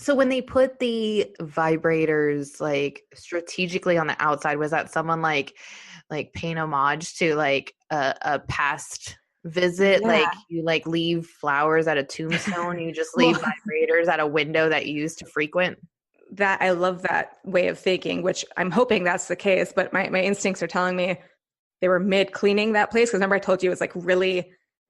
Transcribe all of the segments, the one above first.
So when they put the vibrators like strategically on the outside, was that someone like paying homage to like a past visit? Yeah. Like you like leave flowers at a tombstone, you just leave vibrators at a window that you used to frequent? That I love that way of thinking, which I'm hoping that's the case, but my instincts are telling me they were mid cleaning that place. Because remember I told you it was like really,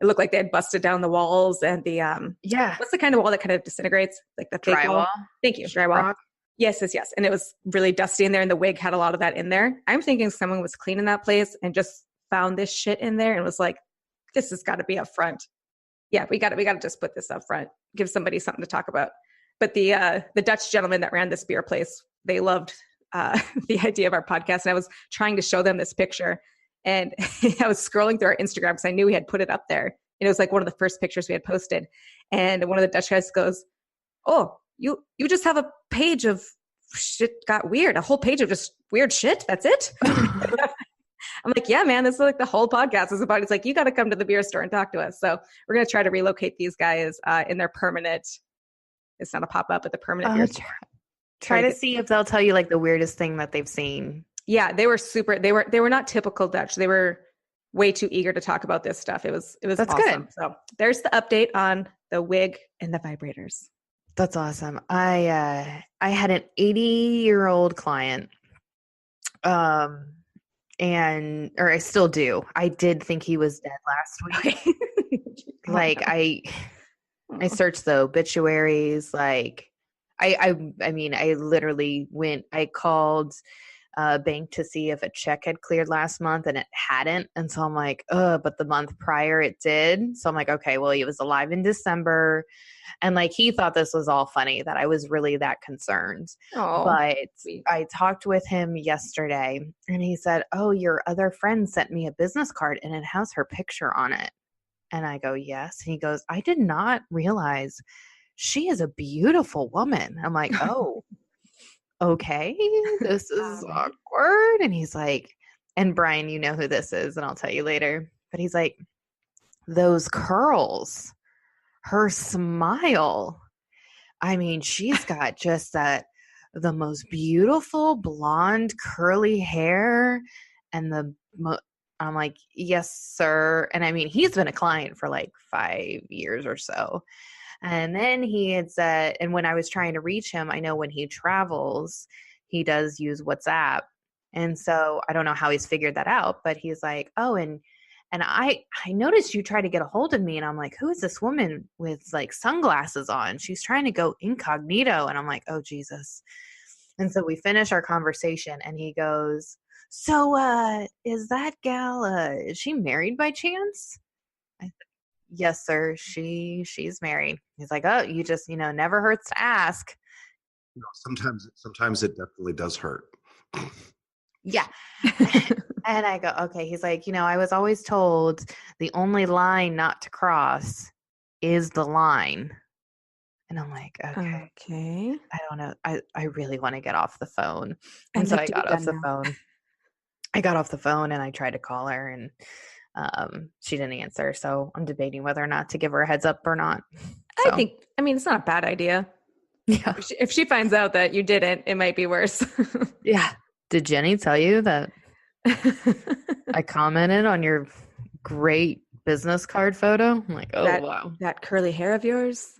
it looked like they had busted down the walls and the Yeah. what's the kind of wall that kind of disintegrates? Like the fake wall? Drywall. Thank you, drywall. Yes. And it was really dusty in there and the wig had a lot of that in there. I'm thinking someone was cleaning that place and just found this shit in there and was like, this has got to be up front. Yeah, we got to just put this up front. Give somebody something to talk about. But the Dutch gentleman that ran this beer place, they loved the idea of our podcast. And I was trying to show them this picture. And I was scrolling through our Instagram because I knew we had put it up there. And it was like one of the first pictures we had posted. And one of the Dutch guys goes, oh, you just have a page of shit got weird. A whole page of just weird shit. That's it? I'm like, yeah, man, this is like the whole podcast is about. It's like, you got to come to the beer store and talk to us. So we're going to try to relocate these guys in their permanent, it's not a pop-up, but the permanent beer store. Try to see if they'll tell you like the weirdest thing that they've seen. Yeah, they were not typical Dutch. They were way too eager to talk about this stuff. It was That's awesome. Good. So there's the update on the wig and the vibrators. That's awesome. I had an 80-year-old client. Or I still do. I did think he was dead last week. Like I searched the obituaries. Like I mean, I literally I called a bank to see if a check had cleared last month and it hadn't. And so I'm like, but the month prior it did. So I'm like, okay, well, he was alive in December. And like, he thought this was all funny that I was really that concerned. Oh, but sweet. I talked with him yesterday and he said, oh, your other friend sent me a business card and it has her picture on it. And I go, yes. And he goes, I did not realize she is a beautiful woman. I'm like, oh, okay, this is awkward. And he's like, and Brian, you know who this is, and I'll tell you later. But he's like, those curls, her smile. I mean, she's got just the most beautiful blonde curly hair and I'm like, yes, sir. And I mean, he's been a client for like 5 years or so. And then he had said, and when I was trying to reach him, I know when he travels, he does use WhatsApp. And so I don't know how he's figured that out, but he's like, oh, and I noticed you tried to get a hold of me. And I'm like, who is this woman with like sunglasses on? She's trying to go incognito. And I'm like, oh, Jesus. And so we finish our conversation and he goes, so is that gal, is she married by chance? I said, yes, sir. She's married. He's like, oh, you just, never hurts to ask. Sometimes it definitely does hurt. Yeah. And I go, okay. He's like, I was always told the only line not to cross is the line. And I'm like, okay. I don't know. I really want to get off the phone. And so I got off the phone. I got off the phone and I tried to call her and she didn't answer. So I'm debating whether or not to give her a heads up or not. So. I mean, it's not a bad idea. Yeah. If she finds out that you didn't, it might be worse. Yeah. Did Jenny tell you that I commented on your great business card photo? I'm like, oh, wow. That curly hair of yours.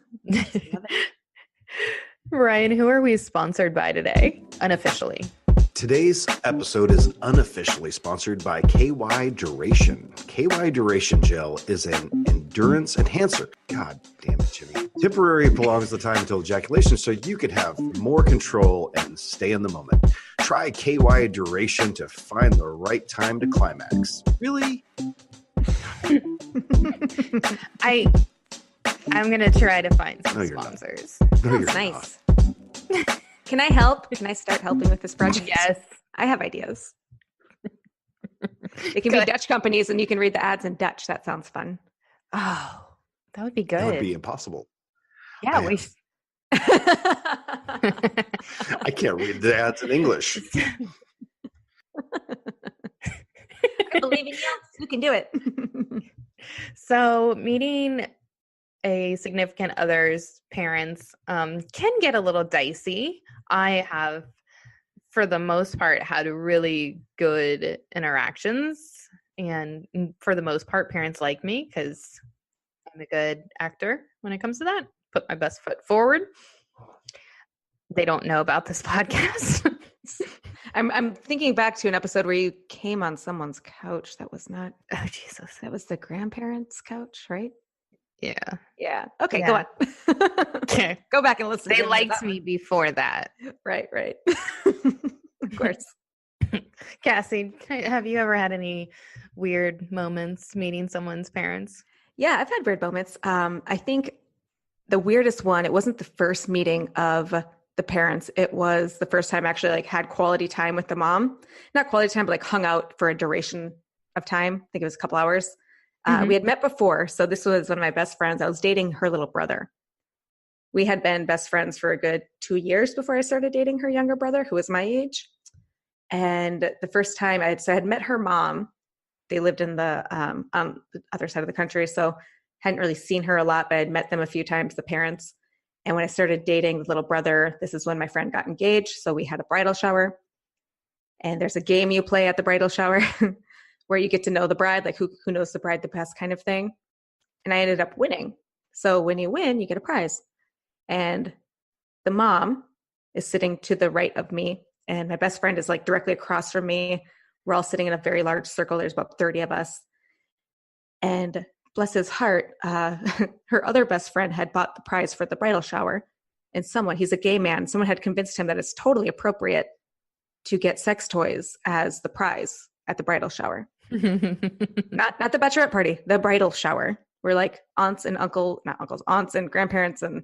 Ryan, who are we sponsored by today? Unofficially. Today's episode is unofficially sponsored by KY Duration. KY Duration Gel is an endurance enhancer. God damn it, Jimmy. Temporary prolongs the time until ejaculation so you could have more control and stay in the moment. Try KY Duration to find the right time to climax. Really? I'm going to try to find some sponsors. No, you're nice. Can I help? Can I start helping with this project? Yes. I have ideas. It can be Dutch companies and you can read the ads in Dutch. That sounds fun. Oh, that would be good. That would be impossible. Yeah, I can't read the ads in English. I believe in you. You can do it. So meeting a significant other's parents can get a little dicey. I have, for the most part, had really good interactions. And for the most part, parents like me because I'm a good actor when it comes to that. Put my best foot forward. They don't know about this podcast. I'm thinking back to an episode where you came on someone's couch. That was not. Oh, Jesus. That was the grandparents' couch, right? Yeah. Yeah. Okay, Yeah. Go on. Okay. Go back and listen. They liked me before that. Right. Of course. Cassie, have you ever had any weird moments meeting someone's parents? Yeah, I've had weird moments. I think the weirdest one, it wasn't the first meeting of the parents. It was the first time I actually like had quality time with the mom. Not quality time, but like hung out for a duration of time. I think it was a couple hours. We had met before. So this was one of my best friends. I was dating her little brother. We had been best friends for a good 2 years before I started dating her younger brother, who was my age. And the first time I had met her mom. They lived in the on the other side of the country, so hadn't really seen her a lot, but I'd met them a few times, the parents. And when I started dating the little brother, this is when my friend got engaged. So we had a bridal shower. And there's a game you play at the bridal shower where you get to know the bride, like who knows the bride the best kind of thing. And I ended up winning. So when you win, you get a prize. And the mom is sitting to the right of me. And my best friend is like directly across from me. We're all sitting in a very large circle. There's about 30 of us. And bless his heart, her other best friend had bought the prize for the bridal shower. And he's a gay man, someone had convinced him that it's totally appropriate to get sex toys as the prize at the bridal shower. Not the bachelorette party, the bridal shower, where like aunts and aunts and grandparents and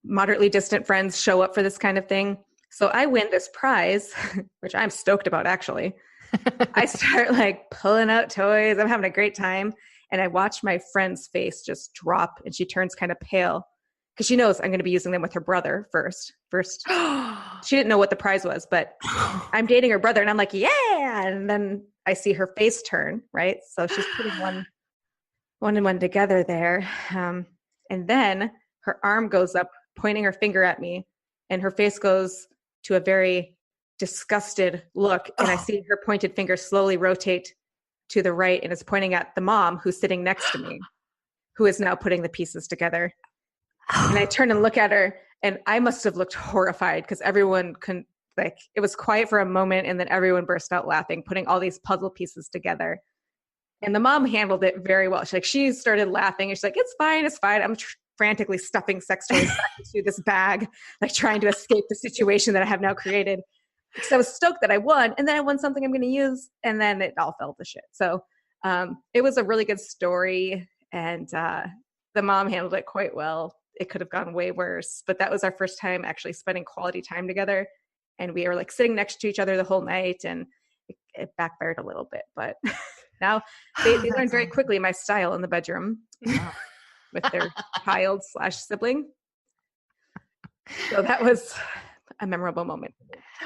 moderately distant friends show up for this kind of thing. So I win this prize, which I'm stoked about, actually. I start like pulling out toys. I'm having a great time. And I watch my friend's face just drop and she turns kind of pale because she knows I'm going to be using them with her brother first. She didn't know what the prize was, but I'm dating her brother and I'm like, yeah. And then I see her face turn, right? So she's putting one and one together there. And then her arm goes up, pointing her finger at me, and her face goes to a very disgusted look. And I see her pointed finger slowly rotate to the right and it's pointing at the mom who's sitting next to me, who is now putting the pieces together. And I turn and look at her and I must have looked horrified because everyone it was quiet for a moment and then everyone burst out laughing, putting all these puzzle pieces together. And the mom handled it very well. She started laughing and she's like, it's fine. I'm frantically stuffing sex toys back into this bag, like trying to escape the situation that I have now created. Because I was stoked that I won, and then I won something I'm going to use, and then it all fell to shit. So it was a really good story, and the mom handled it quite well. It could have gone way worse, but that was our first time actually spending quality time together, and we were like sitting next to each other the whole night, and it backfired a little bit. But now they learned very quickly my style in the bedroom. With their child/sibling. So that was a memorable moment.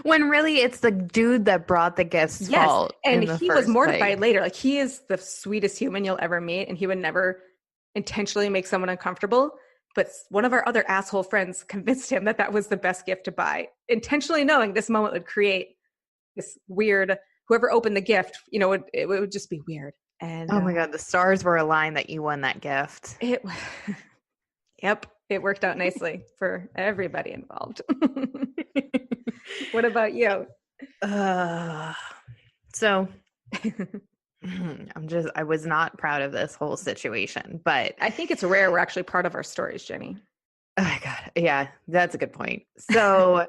When really it's the dude that brought the gifts fault. And he was mortified later. Like he is the sweetest human you'll ever meet. And he would never intentionally make someone uncomfortable. But one of our other asshole friends convinced him that was the best gift to buy, intentionally knowing this moment would create this weird, whoever opened the gift, it would just be weird. And oh my God, the stars were aligned that you won that gift. Yep, it worked out nicely for everybody involved. What about you? So I was not proud of this whole situation, but I think it's rare we're actually proud of our stories, Jenny. Oh my God. Yeah, that's a good point. So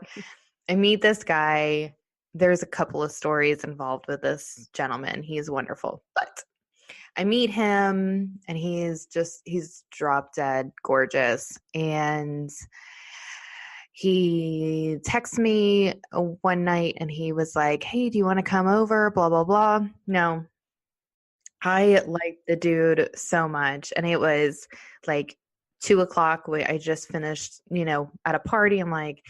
I meet this guy. There's a couple of stories involved with this gentleman. He's wonderful, but I meet him and he's drop dead gorgeous. And he texts me one night and he was like, hey, do you want to come over? Blah, blah, blah. No, I liked the dude so much. And it was like 2:00. I just finished, at a party. I'm like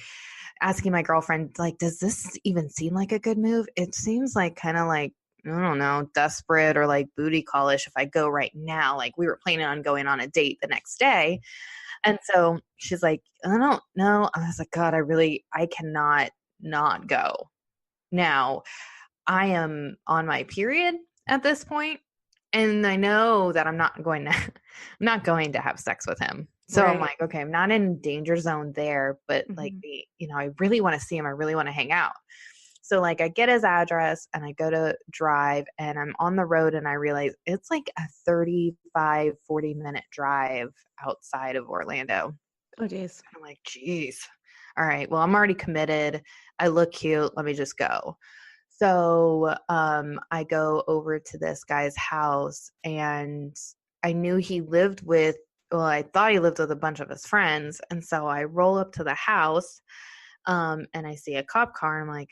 asking my girlfriend, like, does this even seem like a good move? It seems like kind of like I don't know, desperate or like booty callish if I go right now. Like we were planning on going on a date the next day. And so she's like, I don't know. I was like, God, I cannot not go. Now I am on my period at this point, and I know that I'm not going to have sex with him. So I'm like, okay, I'm not in danger zone there, but like I really want to see him. I really want to hang out. So like I get his address and I go to drive and I'm on the road and I realize it's like a 35, 40-minute drive outside of Orlando. Oh, geez. I'm like, geez. All right. Well, I'm already committed. I look cute. Let me just go. So I go over to this guy's house and I knew he lived with, I thought he lived with a bunch of his friends. And so I roll up to the house and I see a cop car and I'm like,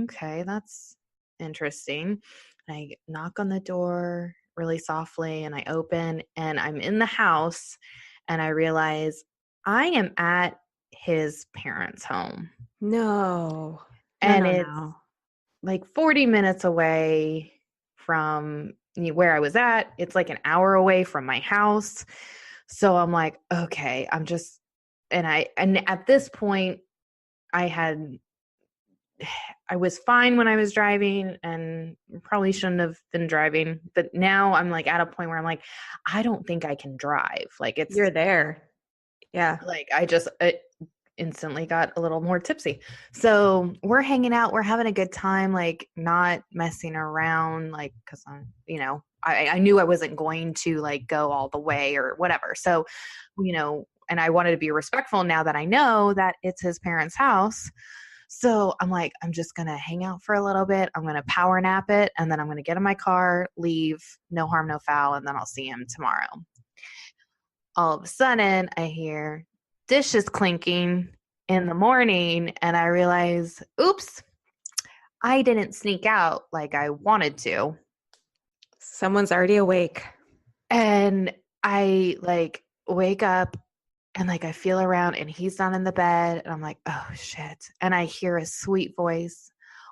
okay, that's interesting. And I knock on the door really softly and I open and I'm in the house and I realize I am at his parents' home. No. And it's like 40 minutes away from where I was at. It's like an hour away from my house. So I'm like, okay, and at this point I was fine when I was driving and probably shouldn't have been driving. But now I'm like at a point where I'm like, I don't think I can drive. Like you're there. Yeah. Like I instantly got a little more tipsy. So we're hanging out, we're having a good time, like not messing around, like, cause I'm, I knew I wasn't going to like go all the way or whatever. So, and I wanted to be respectful now that I know that it's his parents' house. So I'm like, I'm just going to hang out for a little bit. I'm going to power nap it. And then I'm going to get in my car, leave, no harm, no foul. And then I'll see him tomorrow. All of a sudden I hear dishes clinking in the morning and I realize, oops, I didn't sneak out like I wanted to. Someone's already awake. And I like wake up and like I feel around and he's not in the bed and I'm like, oh shit. And I hear a sweet voice.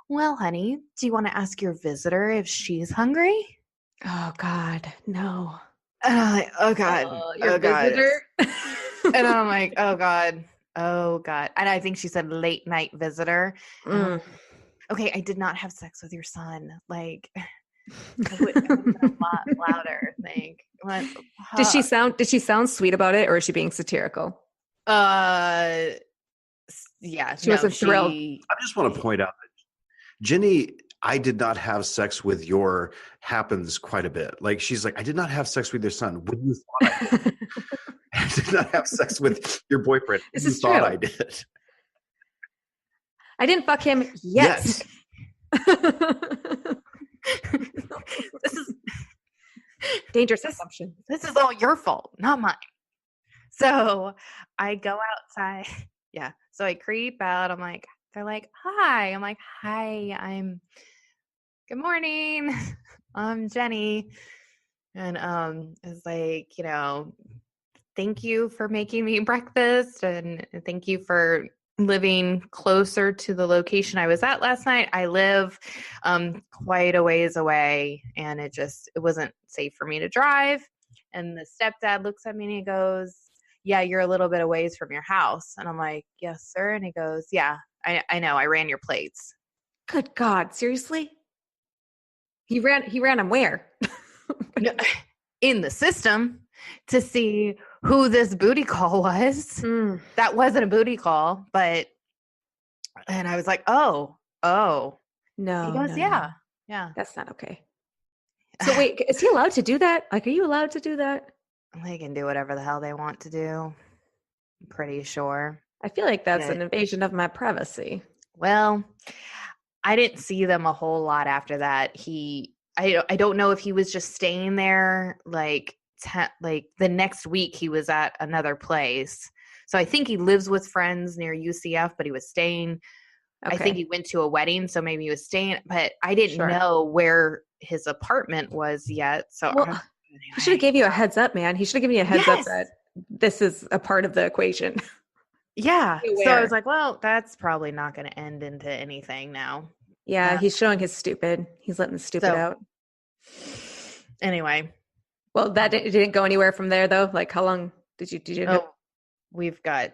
Well, honey, do you want to ask your visitor if she's hungry? Oh God, no. And I'm like, oh God, your visitor. And I'm like, oh God. And I think she said late night visitor. Okay, I did not have sex with your son. Like, I would have been a lot louder, I think. Did she sound sweet about it or is she being satirical? Yeah. She wasn't thrilled. I just want to point out that Jenny, I did not have sex with your happens quite a bit. Like she's like, I did not have sex with your son. When you thought I did. I did not have sex with your boyfriend. This you is thought true. I did. I didn't fuck him yet. Yes. This is dangerous assumption. This is all your fault, not mine. So I go outside. Yeah. So I creep out. I'm like, they're like, hi. I'm like, hi, good morning. I'm Jenny. And it's like, thank you for making me breakfast and thank you for living closer to the location I was at last night. I live quite a ways away and it wasn't safe for me to drive. And the stepdad looks at me and he goes, yeah, you're a little bit a ways from your house. And I'm like, yes, sir. And he goes, yeah, I know. I ran your plates. Good God. Seriously? He ran them where? In the system to see who this booty call was. That wasn't a booty call, and I was like, oh, no. He goes, yeah. That's not okay. So wait, is he allowed to do that? Like, are you allowed to do that? They can do whatever the hell they want to do. I'm pretty sure. I feel like that's an invasion of my privacy. Well, I didn't see them a whole lot after that. I don't know if he was just staying there like the next week he was at another place. So I think he lives with friends near UCF, but he was staying. Okay. I think he went to a wedding, so maybe he was staying, but I didn't know where his apartment was yet. So he should have gave you a heads up, man. He should have given you a heads up that this is a part of the equation. Yeah. So I was like, well, that's probably not going to end into anything now. Yeah, he's showing his stupid. He's letting the stupid out. Anyway. Well, it didn't go anywhere from there, though. Like, how long did you know? We've got